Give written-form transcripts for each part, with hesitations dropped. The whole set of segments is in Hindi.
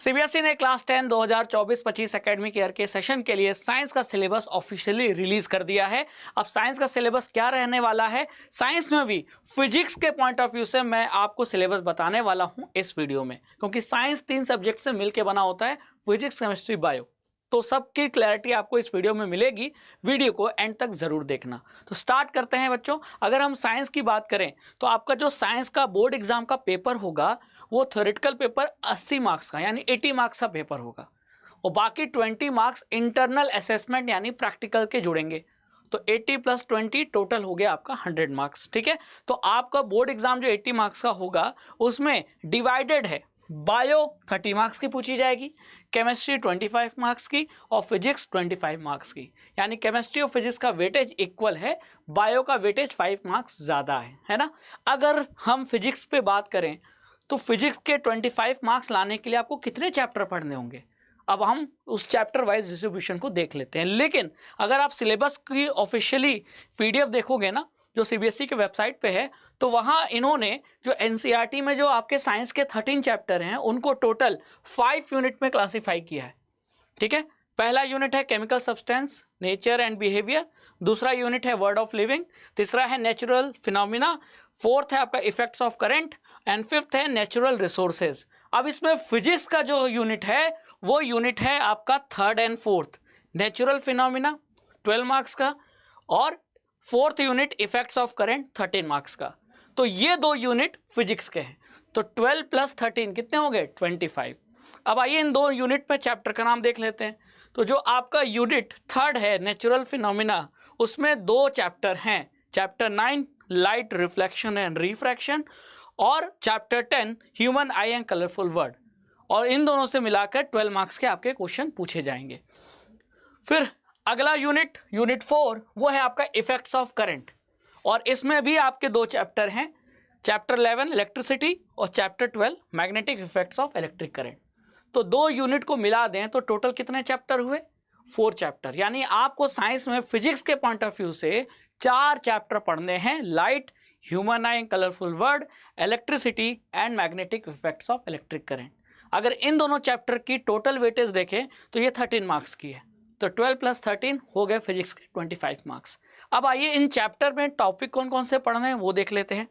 सीबीएसई ने क्लास 10 2024-25 एकेडमिक ईयर के सेशन के लिए साइंस का सिलेबस ऑफिशियली रिलीज कर दिया है। अब साइंस का सिलेबस क्या रहने वाला है, साइंस में भी फिजिक्स के पॉइंट ऑफ व्यू से मैं आपको सिलेबस बताने वाला हूं इस वीडियो में, क्योंकि साइंस 3 सब्जेक्ट से मिलकर बना होता है, फिजिक्स, केमिस्ट्री, बायो। तो सबकी क्लैरिटी आपको इस वीडियो में मिलेगी, वीडियो को एंड तक जरूर देखना। तो स्टार्ट करते हैं बच्चों। अगर हम साइंस की बात करें तो आपका जो साइंस का बोर्ड एग्जाम का पेपर होगा वो थ्योरेटिकल पेपर 80 मार्क्स का यानी 80 मार्क्स का पेपर होगा, और बाकी 20 मार्क्स इंटरनल असेसमेंट यानी प्रैक्टिकल के जुड़ेंगे। तो 80 + 20 टोटल हो गया आपका 100 मार्क्स। ठीक है, तो आपका बोर्ड एग्जाम जो 80 मार्क्स का होगा उसमें डिवाइडेड है, बायो 30 मार्क्स की पूछी जाएगी, केमिस्ट्री 25 मार्क्स की और फिजिक्स 25 मार्क्स की। यानी केमिस्ट्री और फिजिक्स का वेटेज इक्वल है, बायो का वेटेज 5 मार्क्स ज़्यादा है ना। अगर हम फिजिक्स पे बात करें तो फिजिक्स के 25 मार्क्स लाने के लिए आपको कितने चैप्टर पढ़ने होंगे, अब हम उस चैप्टर वाइज डिस्ट्रीब्यूशन को देख लेते हैं। लेकिन अगर आप सिलेबस की ऑफिशियली पीडीएफ देखोगे ना, जो सीबीएसई के वेबसाइट पे है, तो वहाँ इन्होंने जो एनसीईआरटी में जो आपके साइंस के 13 चैप्टर हैं उनको टोटल 5 यूनिट में क्लासीफाई किया है। ठीक है, पहला यूनिट है chemical substance, nature and behaviour, दूसरा यूनिट है वर्ड ऑफ लिविंग, तीसरा है नेचुरल फिनोमिना, फोर्थ है आपका effects of current and fifth है नेचुरल रिसोर्सेज। अब इसमें फिजिक्स का जो यूनिट है वो यूनिट है आपका 3rd and 4th, natural phenomena 12 marks का और 4th unit effects of current 13 marks का। तो ये 2 यूनिट फिजिक्स के हैं। तो 12 + 13 कितने हो गए, 25। अब आइए इन 2 यूनिट में चैप्टर का नाम देख लेते हैं। तो जो आपका यूनिट 3rd है नेचुरल फिनोमिना, उसमें 2 चैप्टर हैं, chapter 9 light reflection and refraction और chapter 10 human eye and colourful world. और इन दोनों से मिलाकर 12 मार्क्स के आपके क्वेश्चन पूछे जाएंगे। फिर अगला यूनिट 4 वो है आपका इफेक्ट्स ऑफ करंट, और इसमें भी आपके 2 चैप्टर हैं, चैप्टर 11 इलेक्ट्रिसिटी और chapter 12 magnetic effects of electric current. तो 2 यूनिट को मिला दें तो टोटल कितने चैप्टर हुए, 4 चैप्टर। यानी आपको साइंस में फिजिक्स के पॉइंट ऑफ व्यू से 4 चैप्टर पढ़ने हैं, light, human I colourful word, electricity and magnetic effects of electric current. अगर इन दोनों चैप्टर की टोटल वेटेज देखें तो ये 13 मार्क्स की है। तो 12 + 13 हो गए फिजिक्स के 25 मार्क्स। अब आइए इन चैप्टर में टॉपिक कौन कौन से पढ़ने हैं वो देख लेते हैं।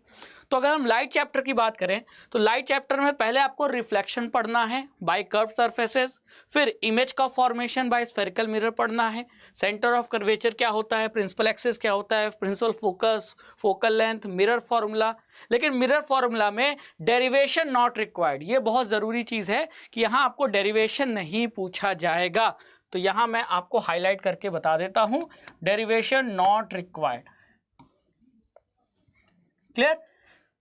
तो अगर हम लाइट चैप्टर की बात करें तो लाइट चैप्टर में पहले आपको रिफ्लेक्शन पढ़ना है बाय कर्व सरफेसेस, फिर इमेज का फॉर्मेशन बाय स्फेरिकल मिरर पढ़ना है, सेंटर ऑफ कर्वेचर क्या होता है, प्रिंसिपल एक्सिस क्या होता है, principal focus, focal length, mirror formula. लेकिन मिरर फॉर्मूला में डेरिवेशन नॉट रिक्वायर्ड, ये बहुत ज़रूरी चीज़ है कि यहाँ आपको डेरिवेशन नहीं पूछा जाएगा। तो यहाँ मैं आपको हाईलाइट करके बता देता हूँ, derivation not required. Clear?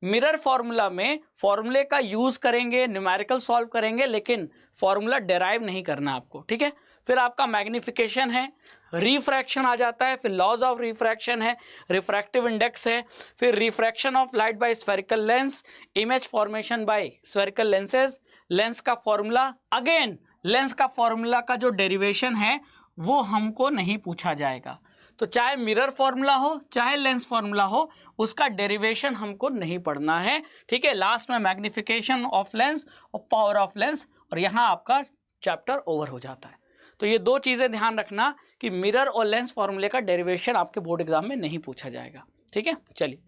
Mirror formula में फॉर्मूले का यूज करेंगे, न्यूमेरिकल सॉल्व करेंगे, लेकिन फॉर्मूला डेराइव नहीं करना आपको। ठीक है, फिर आपका मैग्निफिकेशन है, रिफ्रैक्शन आ जाता है, फिर लॉज ऑफ रिफ्रैक्शन है, रिफ्रैक्टिव इंडेक्स है, फिर refraction of light by spherical lens, image formation by spherical lenses, lens का फॉर्मूला, अगेन लेंस का फॉर्मूला का जो डेरिवेशन है वो हमको नहीं पूछा जाएगा। तो चाहे मिरर फॉर्मूला हो चाहे लेंस फॉर्मूला हो, उसका डेरिवेशन हमको नहीं पढ़ना है। ठीक है, लास्ट में मैग्निफिकेशन ऑफ लेंस और पावर ऑफ लेंस, और यहाँ आपका चैप्टर ओवर हो जाता है। तो ये 2 चीज़ें ध्यान रखना कि मिरर और लेंस फॉर्मूले का डेरिवेशन आपके बोर्ड एग्जाम में नहीं पूछा जाएगा। ठीक है, चलिए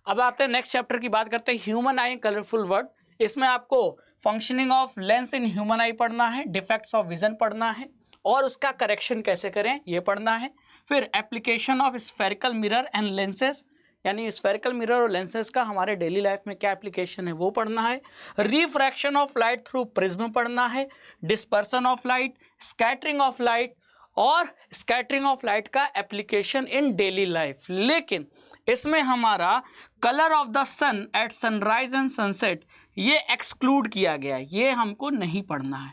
अब आते हैं नेक्स्ट चैप्टर की बात करते हैं, ह्यूमन आई कलरफुल वर्ड। इसमें आपको functioning of lens in human आई पढ़ना है, डिफेक्ट्स ऑफ विजन पढ़ना है और उसका करेक्शन कैसे करें ये पढ़ना है। फिर application of spherical mirror and lenses, यानी स्फेरिकल मिरर और लेंसेज का हमारे डेली लाइफ में क्या एप्लीकेशन है वो पढ़ना है। Refraction of light through prism पढ़ना है, dispersion of light, scattering of light और स्कैटरिंग ऑफ लाइट का एप्लीकेशन इन डेली लाइफ। लेकिन इसमें हमारा colour of the sun at sunrise and sunset ये एक्सक्लूड किया गया है, ये हमको नहीं पढ़ना है।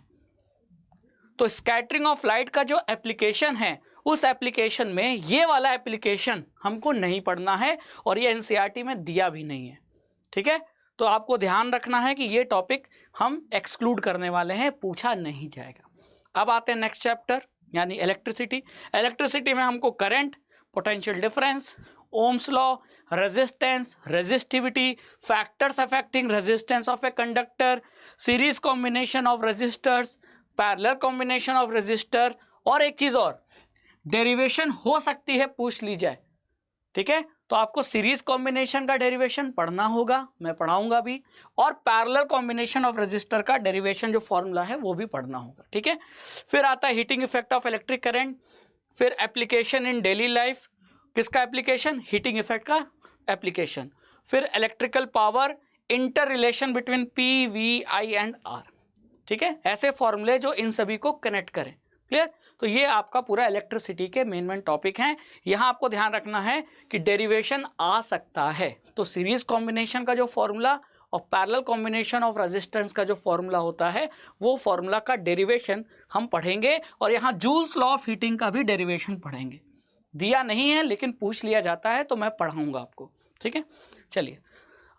तो स्कैटरिंग ऑफ लाइट का जो एप्लीकेशन है उस एप्लीकेशन में ये वाला एप्लीकेशन हमको नहीं पढ़ना है, और ये एनसीईआरटी में दिया भी नहीं है। ठीक है, तो आपको ध्यान रखना है कि ये टॉपिक हम एक्सक्लूड करने वाले हैं, पूछा नहीं जाएगा। अब आते हैं नेक्स्ट चैप्टर यानी इलेक्ट्रिसिटी। इलेक्ट्रिसिटी में हमको current, potential difference ohm's law, resistance, resistivity, factors affecting resistance of a conductor, series combination of resistors, parallel combination of resistor, और एक चीज और डेरिवेशन हो सकती है पूछ ली जाए, ठीक है, तो आपको सीरीज कॉम्बिनेशन का डेरिवेशन पढ़ना होगा, मैं पढ़ाऊंगा भी, और पैरेलल कॉम्बिनेशन ऑफ रेजिस्टर का डेरिवेशन जो फॉर्मूला है वो भी पढ़ना होगा, ठीक है। फिर आता है heating effect of electric current, फिर एप्लीकेशन इन डेली लाइफ, किसका एप्लीकेशन, हीटिंग इफेक्ट का एप्लीकेशन, फिर electrical power, inter relation between P, V, I and R, ठीक है, ऐसे फॉर्मूले जो इन सभी को कनेक्ट करें, क्लियर। तो ये आपका पूरा इलेक्ट्रिसिटी के मेन टॉपिक हैं। यहाँ आपको ध्यान रखना है कि डेरिवेशन आ सकता है, तो सीरीज कॉम्बिनेशन का जो फॉर्मूला और पैरेलल कॉम्बिनेशन ऑफ रेजिस्टेंस का जो फॉर्मूला होता है वो फॉर्मूला का डेरिवेशन हम पढ़ेंगे, और यहाँ जूल्स लॉ ऑफ हीटिंग का भी डेरिवेशन पढ़ेंगे। दिया नहीं है लेकिन पूछ लिया जाता है तो मैं पढ़ाऊंगा आपको, ठीक है। चलिए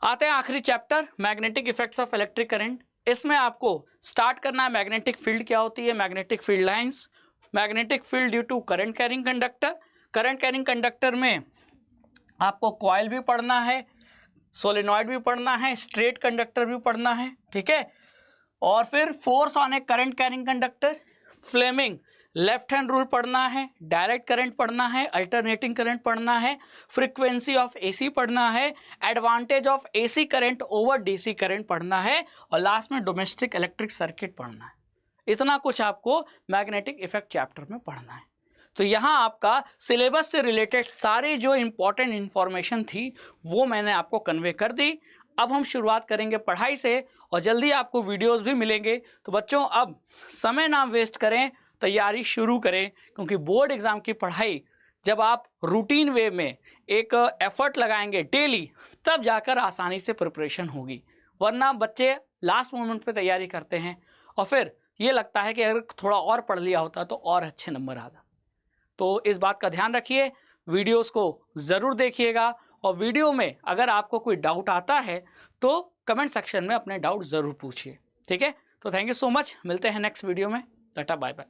आते हैं आखिरी chapter, magnetic effects of electric current. इसमें आपको स्टार्ट करना है मैग्नेटिक फील्ड क्या होती है, magnetic field lines, magnetic field due to current carrying conductor. Current carrying conductor में आपको कॉइल भी पढ़ना है, सोलेनॉइड भी पढ़ना है, स्ट्रेट कंडक्टर भी पढ़ना है, ठीक है। और फिर force on a current carrying conductor, Fleming left hand rule पढ़ना है, डायरेक्ट करंट पढ़ना है, अल्टरनेटिंग करंट पढ़ना है, फ्रीक्वेंसी ऑफ एसी पढ़ना है, advantage of AC current over DC current पढ़ना है, और लास्ट में डोमेस्टिक इलेक्ट्रिक सर्किट पढ़ना है। इतना कुछ आपको मैग्नेटिक इफेक्ट चैप्टर में पढ़ना है। तो यहाँ आपका सिलेबस से रिलेटेड सारी जो इंपॉर्टेंट इंफॉर्मेशन थी वो मैंने आपको कन्वे कर दी। अब हम शुरुआत करेंगे पढ़ाई से, और जल्दी आपको वीडियोस भी मिलेंगे। तो बच्चों अब समय ना वेस्ट करें, तैयारी शुरू करें, क्योंकि बोर्ड एग्जाम की पढ़ाई जब आप रूटीन वे में एक एफर्ट लगाएंगे डेली, तब जाकर आसानी से प्रिपरेशन होगी। वरना बच्चे लास्ट मोमेंट पे तैयारी करते हैं और फिर ये लगता है कि अगर थोड़ा और पढ़ लिया होता तो और अच्छे नंबर आता। तो इस बात का ध्यान रखिए, वीडियोस को ज़रूर देखिएगा, और वीडियो में अगर आपको कोई डाउट आता है तो कमेंट सेक्शन में अपने डाउट ज़रूर पूछिए, ठीक है। तो थैंक यू सो मच, मिलते हैं नेक्स्ट वीडियो में, टाटा बाय बाय।